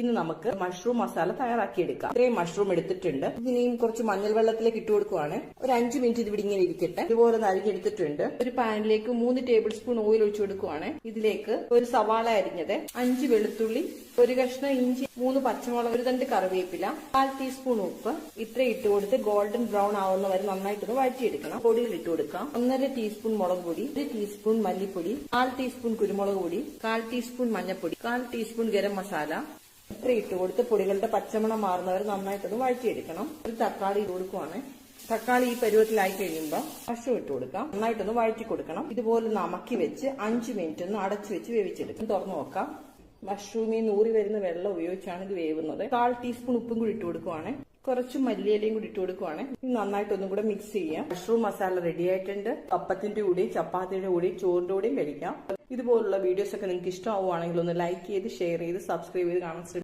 ഇന്ന് നമുക്ക് മഷ്റൂം മസാല തയ്യാറാക്കിയെടുക്കാം. ഇത്രയും മഷ്റൂം എടുത്തിട്ടുണ്ട്. ഇതിനെയും കുറച്ച് മഞ്ഞൾ വെള്ളത്തിലേക്ക് ഇട്ട് കൊടുക്കുവാണ്. ഒരു 5 മിനിറ്റ് ഇത് ഇവിടെ ഇങ്ങനെ ഇരിക്കട്ടെ. ഇതുപോലെ നരിഞ്ഞെടുത്തിട്ടുണ്ട്. ഒരു പാനിലേക്ക് 3 ടേബിൾ സ്പൂൺ ഓയിൽ ഒഴിച്ചു കൊടുക്കുവാണ്. ഇതിലേക്ക് ഒരു സവാള അരിഞ്ഞത്, 5 വെളുത്തുള്ളി, ഒരു കഷ്ണം ഇഞ്ചി, 3 പച്ചമുളക്, ഒരു തണ്ട് കറിവേപ്പില, 1/4 ടീസ്പൂൺ ഉപ്പ് ഇത്ര ഇട്ട് കൊടുത്ത് ഗോൾഡൻ ബ്രൗൺ ആവുന്ന വരെ നന്നായിട്ടൊന്ന് വഴറ്റിയെടുക്കണം. പൊടികൾ ഇട്ട് കൊടുക്കാം. 1.5 ടീസ്പൂൺ മുളക് പൊടി, 1 ടീസ്പൂൺ മല്ലിപ്പൊടി, 1/4 ടീസ്പൂൺ കുരുമുളക് പൊടി, 1/4 ടീസ്പൂൺ മഞ്ഞൾപ്പൊടി, 1/4 ടീസ്പൂൺ ഗരം മസാല ഇത്ര ഇട്ട് കൊടുത്ത് പൊടികളുടെ പച്ചമണം മാറുന്നവരെ നന്നായിട്ടൊന്ന് വഴറ്റിയെടുക്കണം. ഒരു തക്കാളി ഇട്ട് കൊടുക്കുവാണ്. തക്കാളി ഈ പരുവത്തിലായി കഴിയുമ്പോൾ മഷ്റൂം ഇട്ട് കൊടുക്കാം. നന്നായിട്ടൊന്ന് വഴറ്റി കൊടുക്കണം. ഇതുപോലെ നമക്കി വെച്ച് 5 മിനിറ്റ് ഒന്ന് അടച്ചു വെച്ച് വേവിച്ചെടുക്കും. തുറന്നു നോക്കാം. മഷ്റൂമിൽ നൂറി വരുന്ന വെള്ളം ഉപയോഗിച്ചാണ് ഇത് വേവുന്നത്. 1/4 ടീസ്പൂൺ ഉപ്പും കൂടി ഇട്ട് കൊടുക്കുവാണ്. കുറച്ച് മല്ലിയിലയും കൂടി ഇട്ട് കൊടുക്കുവാണ്. നന്നായിട്ടൊന്നും കൂടെ മിക്സ് ചെയ്യാം. മഷ്റൂം മസാല റെഡി ആയിട്ടുണ്ട്. അപ്പത്തിന്റെ കൂടെയും ചപ്പാത്തിയുടെ കൂടെയും ചോറിന്റെ കൂടെയും കഴിക്കാം. ഇതുപോലുള്ള വീഡിയോസ് ഒക്കെ നിങ്ങൾക്ക് ഇഷ്ടമാവുകയാണെങ്കിൽ ഒന്ന് ലൈക്ക് ചെയ്ത് ഷെയർ ചെയ്ത് സബ്സ്ക്രൈബ് ചെയ്ത് കാണാൻ ശ്രമിക്കുക.